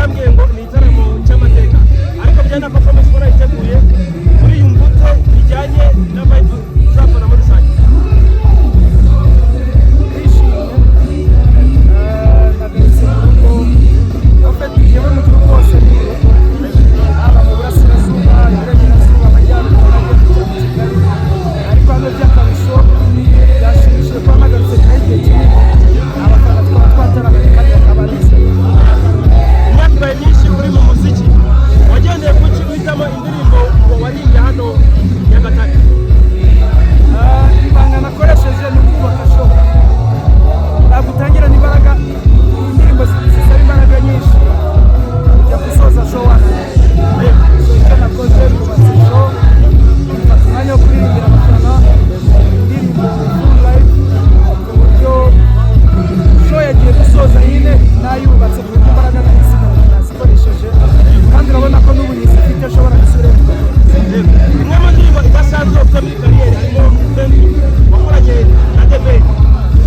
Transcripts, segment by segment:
yambwiye ngo ni igitaramo cy'amateka ariko byana performance ko nayiteguye muri yumvute bijyanye na vibe uzafana muri rusange. nagarutse mu rugo ofite yewe mu gihugu hose aba mu burasirazuba iburengerazuba amajyaruguru n'amajyepfo mu Kigali ariko hano by'akarusho byashimishije kuba nagarutse nyuma y'igihe kinini abafana twaba twataramiye kandi bakaba bizeye. Imyaka ibaye myinshi uri mu muziki wagendeye ku ki uhitamo indirimbo waririmbiye hano Nyagatare? Ibanga nakoresheje ni ukubaka show. Ntabwo utangira n'imbaraga, indirimbo zisaba imbaraga nyinshi ujya gusoza show wananiwe. Icyo nakoze nubatse show, mfata umwanya wo kuririmbira abafana indirimbo full live ku buryo show yagiye gusoza nyine nayubatse ku buryo imbaraga nazikoresheje kandi urabona ko n'ubu nyifite ashobora gusubira. Imwe mu ndirimbo idasanzwe ufite muri kariyeri harimo wakoranye na Babanye.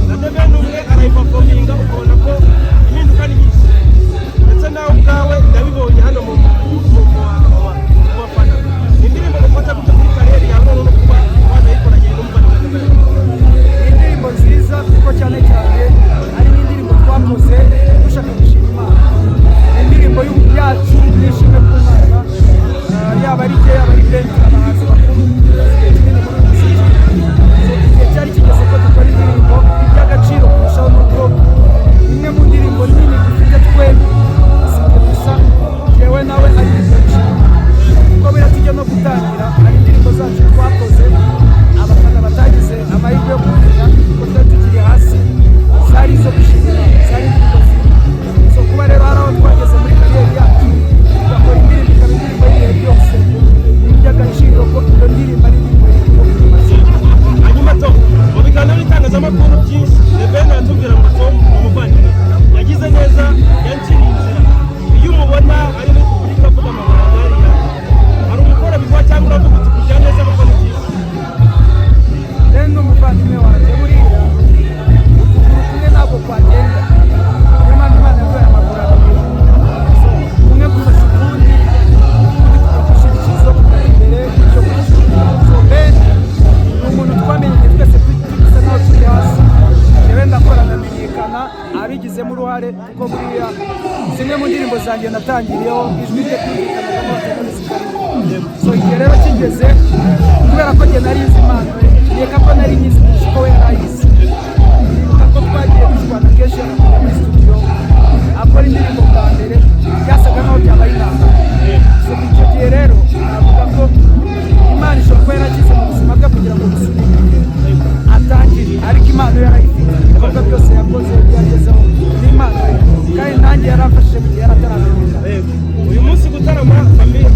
Babanye ni umwe arayipafominga ukabona ko impinduka ni nyinshi ndetse nawe ubwawe ndabibonye hano mu bafana. Ni indirimbo ufata gute muri kariyeri yawe no kuba wanayikoranye n'umufana wa Babanye? Ni indirimbo nziza kuko cyane cyane ari n'indirimbo twakoze dushaka gushima Imana. Ni indirimbo yacu nishimye ku Mana, yaba ari jye yaba ari bene abahanzi bakuru kinini muri muziki. Igihe cyari kigeze ko dukora indirimbo iby'agaciro kurushaho n'ubwo imwe mu ndirimbo nini dufite twembi sibyo gusa yewe nawe ari byinshi kuko biratujya no gutangira hari indirimbo zacu twakoze abafana batagize amahirwe yo kumenya kuko twari tukiri hasi zari izo gushimira zari indirimbo zo kuba rero hari aho twageze muri kariyeri yacu tugakora indirimbo ikaba indirimbo y'ibihe byose ni iby'agaciro ko iyo ndirimbo ari indirimbo hanyuma to mu biganiro n'itangazamakuru byinshi Babanye yatubwira ngo Tom ni umuvandimwe yagize neza yanciriye inzira. Iyo umubona ari muri publika avuga amabanga hariya hari umukora bivuga cyangwa uravuga uti kujya neza kuko ni byiza? rero ni umuvandimwe wanjye buriya ukuguru kumwe ntabwo kwagenda niyo mpamvu Imana yaduhaye amaguru abiri kumwe gufasha ukundi tugushyikiriza kujya imbere cyo gushyikiriza. Ni umuntu twamenye twese dusa naho turi hasi yewe ndakora ndamenyekana abigizemo uruhare kuko buriya zimwe mu ndirimbo zanjye natangiriyeho ijwi rye kumvikanagamo abategarugori zikaririmba. So igihe rero kigeze kubera ko njye nari nzi Imana reka ko nari nyizi kuko we yarayizi nibuka ko twagiye dushyirana kenshi yakajya muri studio akora indirimbo bwa mbere byasaga naho byabaye inama. So icyo gihe rero navuga ko Imana ishobora kuba yarakize mu buzima bwe kugira ngo busubire atangire ariko Imana yarayifite ibikorwa byose yakoze byagezeho n'Imana kandi nanjye yarafashije mu gihe yarataramenyera. Uyu munsi gutarama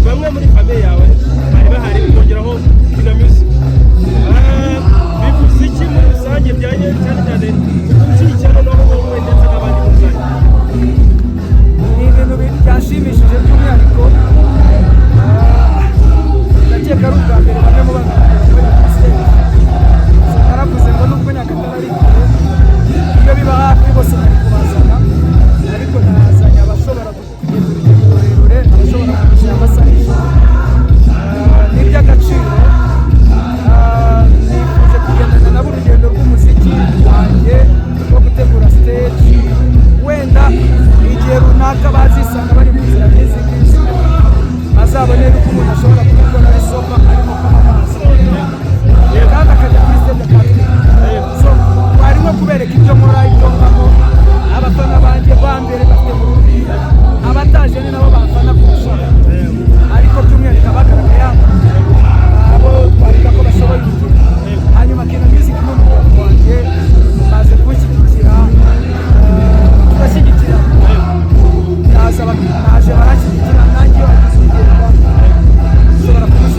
bamwe muri famille yawe bari bahari kongeraho Kina Music bivuze iki muri rusange byanye cyane cyane gushyigikira no wowe ndetse n'abandi muri rusange? Ni ibintu byashimishije by'umwihariko ndakeka ari ubwa mbere bamwe mu bana bari kuri stage. Naravuze ngo nubwo Nyagatare ari kure iyo biba hafi bose bari kubazana ariko nazanye abashobora kugenda urugendo rurerure abashobora kugushyira amasaha y'ijoro ni iby'agaciro. Nifuje kugendana nabo urugendo rw'umuziki wanjye rwo gutegura stage wenda igihe runaka bazisanga bari mu nzira nk'izi ngizi bazabonera uko umuntu ashobora kubikora isoko arimo kunywa amazi kandi akajya kuri stage akatwika. So bari nko kubereka ibyo nkora ibyo nkamo abafana banjye ba mbere bafite mu rubira abataje ni nabo bafana kurushaho ariko by'umwihariko abagaragaye hano abo twavuga ko bashoboye urugero. Hanyuma Kina Music n'umuryango wanjye baze kuwushyigikira tugashyigikira naje baranshyigikira nanjye iyo wagize urugendo ushobora kumushyigikira.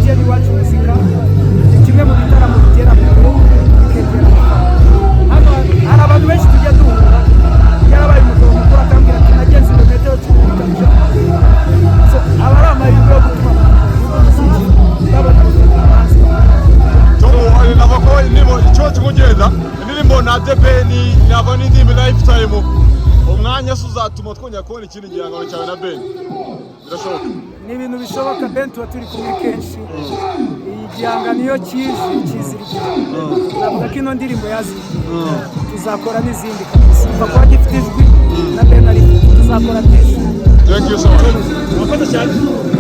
MTN iwacu muzika ni kimwe mu bitaramo bitera kure bikegera hano hari abantu benshi tujya duhura yarabaye umugabo mukuru akambwira ati nagenze ibirometero 10 aba ari amahirwe yo gutuma umuziki babona abahanzi navako ikibazo kikugenda indirimbo na debeni nava n'indimi lifetime umwanya se uzatuma twongera kubona ikindi gihangano cyawe na Ben birashoboka ni ibintu bishoboka Ben tuba turi kumwe kenshi igihangano iyo kizira navuga ko ino ndirimbo yaziye tuzakora n'izindi kabisa kuko gifite ijwi na Ben ari tuzakora byinshi. Thank you so much. Murakoze cyane.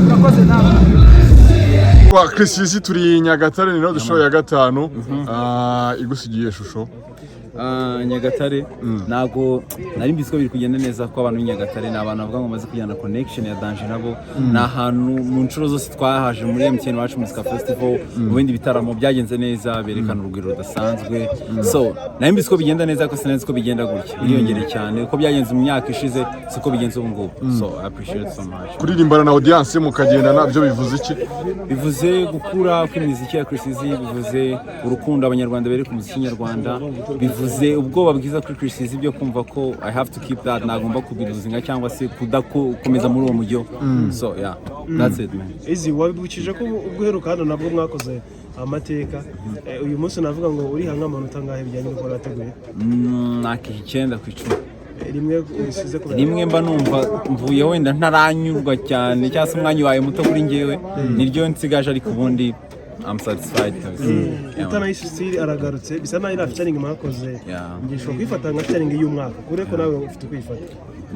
Murakoze nawe. Kwa Chris turi Nyagatare ni no show ya gatanu igusigiye shusho Nyagatare nago nari mbisiko biri kugenda neza ko abantu Nyagatare n'abantu bavuga ngo maze kujyana connection ya danger nabo na hantu mu ncuro zose twahaje muri MTN wacu Music Festival mu bindi bitaramo byagenze neza berekana urugwiro rudasanzwe so nari mbisiko bigenda neza ko sinzi ko bigenda gutya biriyongere cyane uko byagenze mu myaka ishize siko bigenze ubu ngubu so I appreciate so much kuririmbana na audience mukagenda nabyo bivuze iki bivuze gukura kw'imiziki ya Chris bivuze urukundo abanyarwanda bereka umuziki nyarwanda bivuze ubwoba bwiza kuri Chris byo kumva ko I have to keep that nagomba kubiruzinga cyangwa se kudakomeza muri uwo mujyo so yeah that's it man. Izi wabibukije ko ubwoheruka hano nabwo mwakoze amateka uyu munsi navuga ngo uri hanga amanota ngahe bijyanye n'uko nateguye nak'icyenda ku 10 rimwe usize ko rimwe mba numva mvuye wenda ntaranyurwa cyane cyangwa se umwanya wawe muto kuri njyewe niryo nsigaje ariko ubundi I'm satisfied. Utanayisi stili aragarutse bisa naho ina featuring mwakoze ngisho kwifata nka featuring y'umwaka kureko nawe ufite kwifata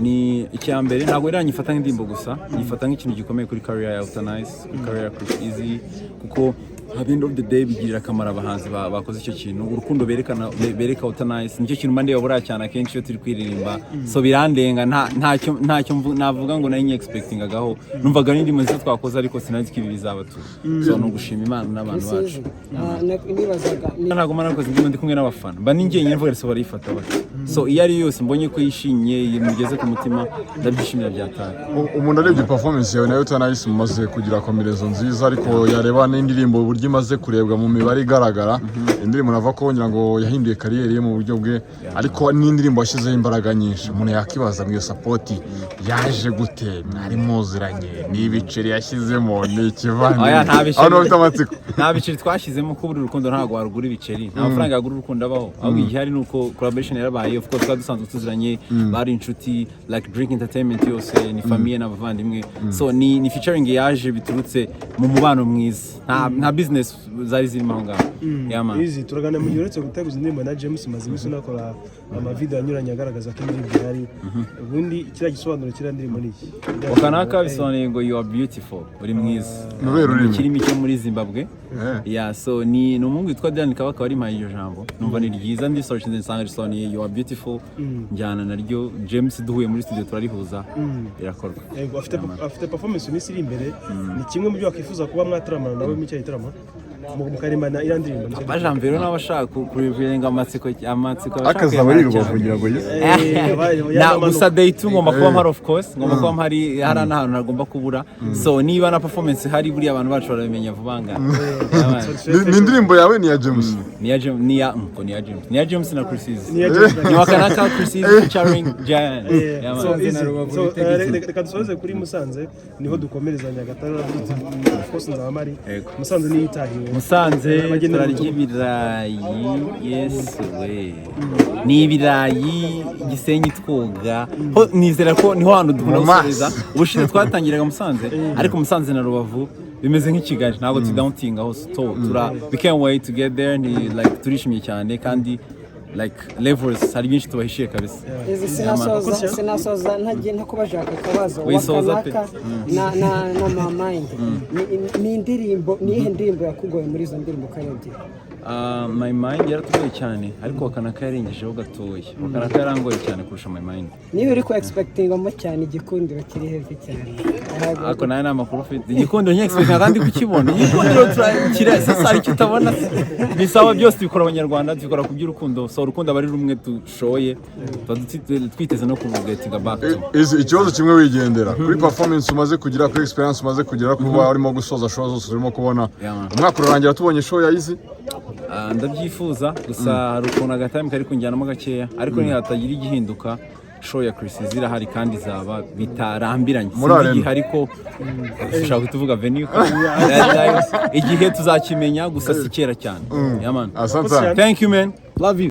ni icyambere ntago iranyifata nk'indimbo gusa yifata nk'ikintu gikomeye kuri career ya Utanize career ya Chris Easy kuko at the end of the day bigirira akamaro abahanzi bakoze icyo kintu urukundo bereka Utanize nicyo kintu mande yabura cyane akenshi iyo turi kwiririmba so birandenga ntacyo navuga ngo nari expecting agaho numvaga n'indimo nzi twakoze ariko sinari kibi bizabatu so no gushima Imana n'abantu bacu ntago manakoze indimo ndi kumwe n'abafana mba ninjye nyine mvuga so barifata bati so iyo ari yose mbonye ko yishimye yimugeze ku mutima ndabyishimira byataye umuntu arebye performance yawe nayo Utanize mumaze kugira kombinazo nziza ariko yareba n'indirimbo buryo imaze kurebwa mu mibare igaragara indirimbo nava ko ngira ngo yahinduye kariyeri ye mu buryo bwe ariko n'indirimbo yashyizeho imbaraga nyinshi umuntu yakibaza mu iyo support yaje gute mwari muziranye n'ibiceri yashyizemo n'ikivanye hano bafite amatsiko nta biceri twashyizemo ko buri rukundo ntago warugura ibiceri nta mafaranga yagura urukundo abaho ahubwo igihari nuko collaboration yarabaye of course twadusanzwe tuziranye bari inshuti like Drink Entertainment yose ni famille n'abavandimwe so ni featuring yaje biturutse mu mubano mwiza nta business zari zirimo aho ngaho yama izi turagana mu gihe uretse guteguza indirimbo na James maze iminsi nakora amavideo anyuranye agaragaza ko indirimbo yari ubundi kira gisobanuro kira ndirimbo niki wakanaka bisobanuye ngo you are beautiful uri mwiza kirimo cyo muri Zimbabwe yeah so ni umungu witwa Dan Kabaka wari mpaye iryo jambo numva ni ryiza ndi search nsanga risobanuye you are beautiful njyana naryo James duhuye muri studio turarihuza irakorwa afite performance n'isiri imbere ni kimwe mu byo wakifuza kuba mwataramana nawe mu cyayitarama mukarimana irandirimbo bajambero n'abashaka kurivenga amatsiko akazaba ari rubavugira ngo na gusa day 2 ngomba kuba mpari of course ngomba kuba mpari harana ahantu nagomba kubura so niba na performance hari buri abantu bacu barabimenya vubanga ni indirimbo yawe ni ya James ni ya James na Chris ni wakanaka Chris featuring Giant so reka dusoze kuri Musanze niho dukomereza Nyagatare of course nzabamari Musanze ni itahiwe Musanze turarya ibirayi yes we ni ibirayi Gisenyi twoga ho nizera ko niho hantu dukunda gusoreza ubushize twatangiraga Musanze ariko Musanze na Rubavu bimeze nk'ikigali ntabwo tudawutinga ho we can't wait to get there ni like turishimye cyane kandi like levels hari byinshi tubahishiye kabisa sinasoza ntagiye ntakubashaka kabazo wakanaka na mama mind ni indirimbo ni ndirimbo yakugoye muri izo ndirimbo karenze My mind yaratugoye cyane ariko Wakanaka yarengejeho gatoya. Wakanaka yarangoye cyane kurusha My mind. Niba uri ku expectingamo cyane igikundiro kiri hejuru cyane. Ako nayo namakuru ufite. Igikundiro nye expect kandi kukibona. Igikundiro kira sasa ari kitabona. Bisaba byose bikora abanyarwanda bikora ku by'urukundo. So urukundo abari rumwe dushoye. Twiteze no kuvugetinga back to. Ikibazo kimwe wigendera. Kuri performance umaze kugira, kuri experience umaze kugira kuba urimo gusoza show zose urimo kubona. Umwaka urangira tubonye show ya Easy. Ndabyifuza gusa hari ukuntu agatime kari kunjyanamo gakeya ariko ntihatagira igihinduka show ya Chris zirahari kandi zaba bitarambiranye igihe ariko ushaka kutuvuga venue igihe tuzakimenya gusa si kera cyane. Asante. Thank you man, love you.